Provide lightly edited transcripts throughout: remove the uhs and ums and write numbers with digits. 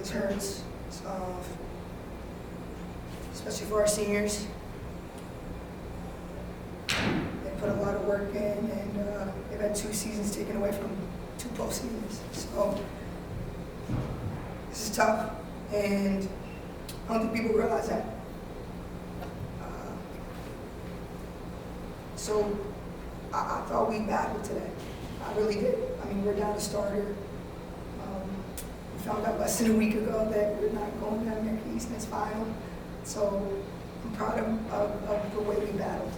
always hurts, especially for our seniors. They put a lot of work in, and they've had 2 seasons taken away from 2 postseasons. So this is tough, and I don't think people realize that. So I thought we battled today. I really did. I mean, we're down a starter. We found out less than a week ago that we're not going to American East next final. So I'm proud of the way we battled.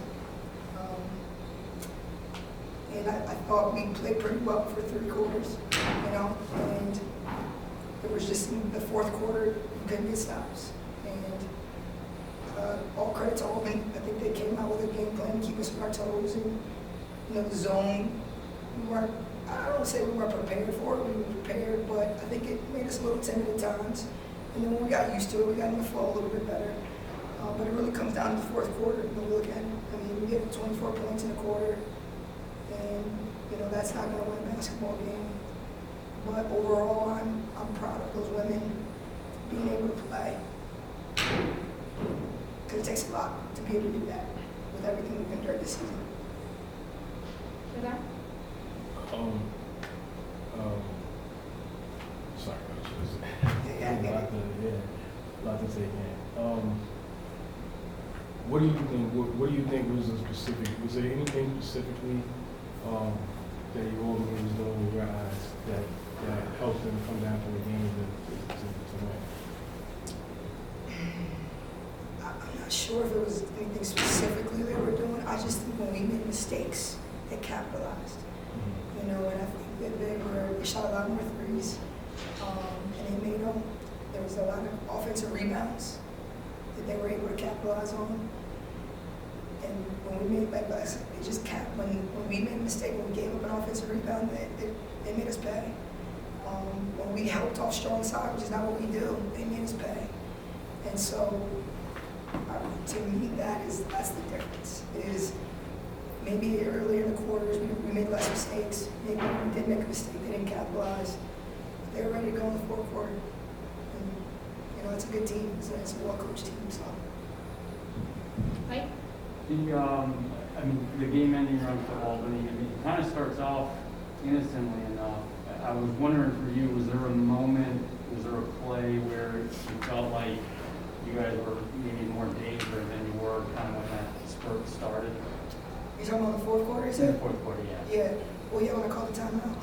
And I thought we played pretty well for 3 quarters, you know, and it was just in the 4th quarter, we couldn't get stops. And all credit to Albany. I think they came out with a game plan to keep us on our toes, and, you know, the zone. We weren't, I don't say we weren't prepared for it, we were prepared, but I think it made us a little timid at times. And then when we got used to it, we got in the flow a little bit better. But it really comes down to the 4th quarter when we look at it. I mean, we get 24 points in a quarter, and, you know, that's not going to win a basketball game. But overall, I'm proud of those women being able to play. Because it takes a lot to be able to do that with everything we've endured this season. Sorry, a lot to say again. What do you think was a specific? Was there anything specifically that you all was doing in your eyes that helped them come down to the game to win? I'm not sure if it was anything specifically they were doing. I just think when we made mistakes, they capitalized. You know, and I think that they shot a lot more threes, and they made them. There was a lot of offensive rebounds that they were able to capitalize on. And when we made, like I said, they just when we made a mistake, when we gave up an offensive rebound, they made us pay. When we helped off strong side, which is not what we do, they made us pay. And so, to me, that's the difference. Is maybe earlier in the quarters we made less mistakes. Maybe we did make a mistake, they didn't capitalize. They were ready to go in the 4th quarter. And, you know, it's a good team. It's a well-coached team. So. Mike? I mean, the game-ending run for Albany, I mean, it kind of starts off innocently enough. I was wondering for you, was there a moment, was there a play where you felt like you guys were maybe more danger than you were kind of when that spurt started? You talking about the 4th quarter, is In it? the 4th quarter, yeah. Yeah. Well, yeah, when I called the timeout.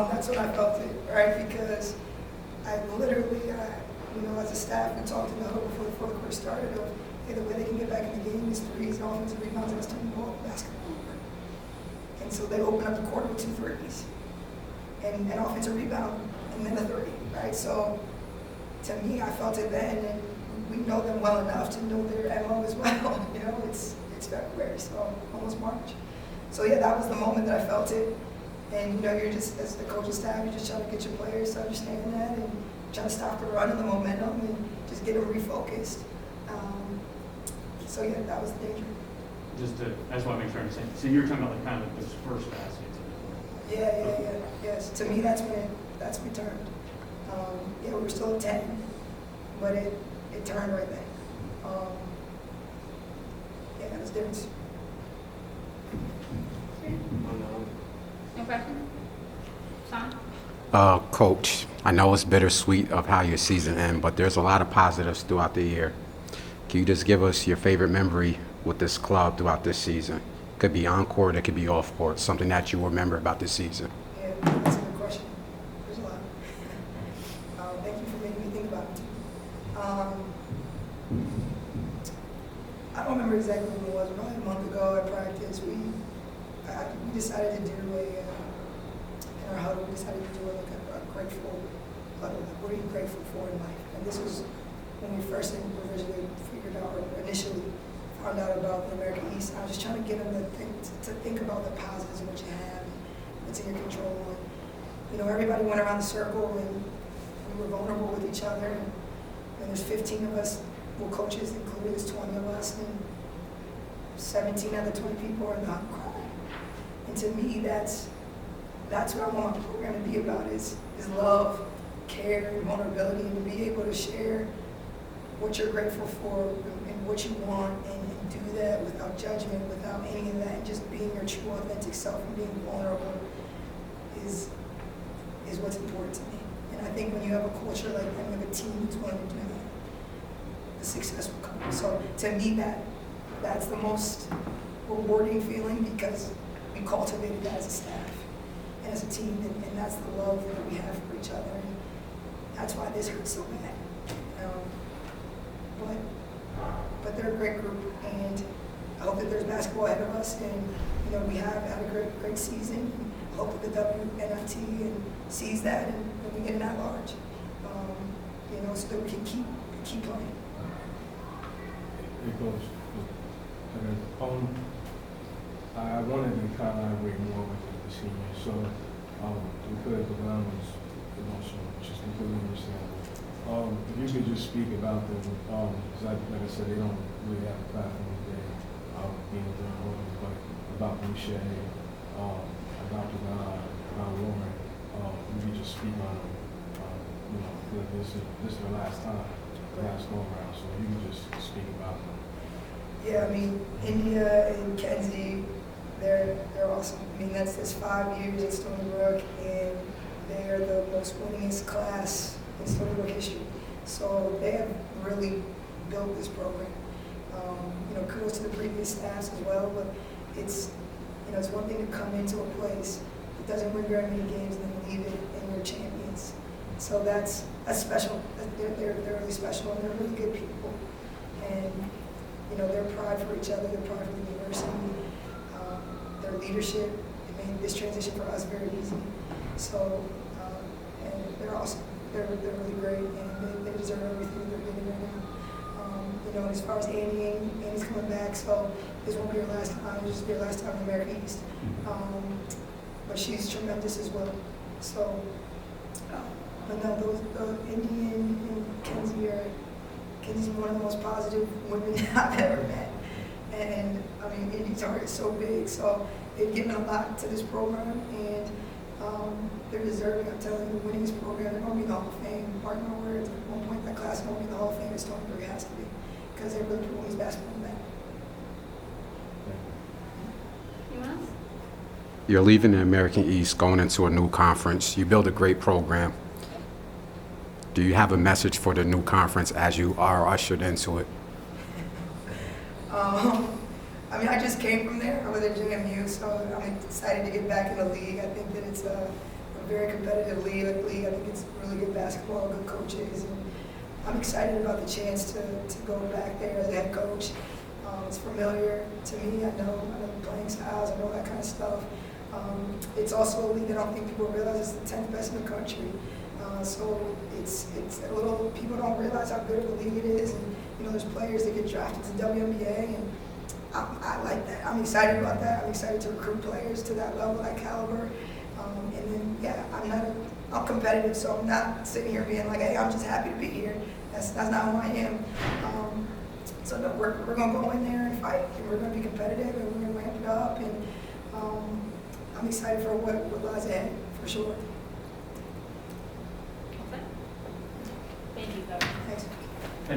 That's when I felt it, right? Because I literally, you know, as a staff, we talked in the huddle before the 4th quarter started of, hey, the way they can get back in the game is threes, offensive rebounds, and it's turning the ball basketball over. And so they open up the court with 2 threes, and an offensive rebound, and then a 3, right? So to me, I felt it then, and we know them well enough to know their MO as well. You know, it's February, so almost March. So yeah, that was the moment that I felt it. And you know, you're just, as the coaching staff, you're just trying to get your players to understand that and trying to stop the run and the momentum and just get them refocused. So yeah, that was the danger. I just want to make sure I understand. So you're talking about like kind of those first baskets. Yeah. Yes. To me, that's when it turned. Yeah, we were still at 10, but it turned right then. Yeah, that was the difference. No question? Sean? Coach, I know it's bittersweet of how your season ended, but there's a lot of positives throughout the year. Can you just give us your favorite memory with this club throughout this season? Could be on court, it could be off court, something that you remember about this season. Yeah, that's a good question. There's a lot. Thank you for making me think about it too. I don't remember exactly when it was, probably a month ago at practice, we decided to do in our huddle, we decided to do a grateful huddle. What are you grateful for in life? And this was when we first originally figured out, or initially found out about the American East. I was just trying to get them to think about the positives of what you have, and what's in your control. And, you know, everybody went around the circle and we were vulnerable with each other. And there's 15 of us, well, coaches included, there's 20 of us, and 17 out of the 20 people are not crying. And to me, that's what I want my program to be about, is love, care and vulnerability, and to be able to share what you're grateful for and what you want, and do that without judgment, without any of that, and just being your true authentic self and being vulnerable is what's important to me. And I think when you have a culture like that, you have a team who's willing to do that, the success will come. So to me, that's the most rewarding feeling, because we cultivated that as a staff and as a team, and that's the love that we have for each other. And that's why this hurts so bad. But they're a great group, and I hope that there's basketball ahead of us, and we have had a great season. I hope that the WNIT sees that, and we get an at-large, so that we can keep playing. It goes. I wanted to kind of elaborate more with the seniors, so because the line was emotional, which is completely understandable. If you could just speak about them, because like I said, they don't really have a platform today, being with their own, but about Boucher, about Devon, about Lauren, you could just speak on them. This is their last time, last go around, so you could just speak about them. Yeah, I mean, India and Kenzie, they're awesome. I mean, that's 5 years at Stony Brook, and they're the most winningest class in Stony Brook history. So they have really built this program. Kudos to the previous staffs as well, but it's one thing to come into a place that doesn't win very many games and then leave it and you're champions. So that's special. They're really special, and they're really good people. And their pride for each other, their pride for the university, their leadership, it made this transition for us very easy. So, and they're awesome. They're really great, and they deserve everything they're getting right now. As far as Annie's coming back, so this won't be her last time. It'll just be her last time in America East. But she's tremendous as well. So, but no, those Indian and Kenzie's one of the most positive women I've ever met. And I mean, Indy's heart is so big, so they've given a lot to this program, and they're deserving. I'm telling you, winning this program, they're going to be in the Hall of Fame. Mark my words, at one point that class is going to be in the Hall of Fame, as Stony Brook has to be, because they really put women's basketball back. Anyone else? You're leaving the American East, going into a new conference. You build a great program. Do you have a message for the new conference as you are ushered into it? I mean, I just came from there. I was at JMU, so I'm excited to get back in the league. I think that it's a very competitive league. I think it's really good basketball, good coaches, and I'm excited about the chance to go back there as a head coach. It's familiar to me. I know the playing styles. I know that kind of stuff. It's also a league that I don't think people realize is the 10th best in the country. So it's a little, people don't realize how good of a league it is, and there's players that get drafted to WNBA, and I like that. I'm excited about that. I'm excited to recruit players to that level, that caliber. And then, yeah, I'm competitive, so I'm not sitting here being like, hey, I'm just happy to be here. That's not who I am. So no, we're gonna go in there and fight, and we're gonna be competitive, and we're gonna ramp it up, and I'm excited for what lies ahead, for sure.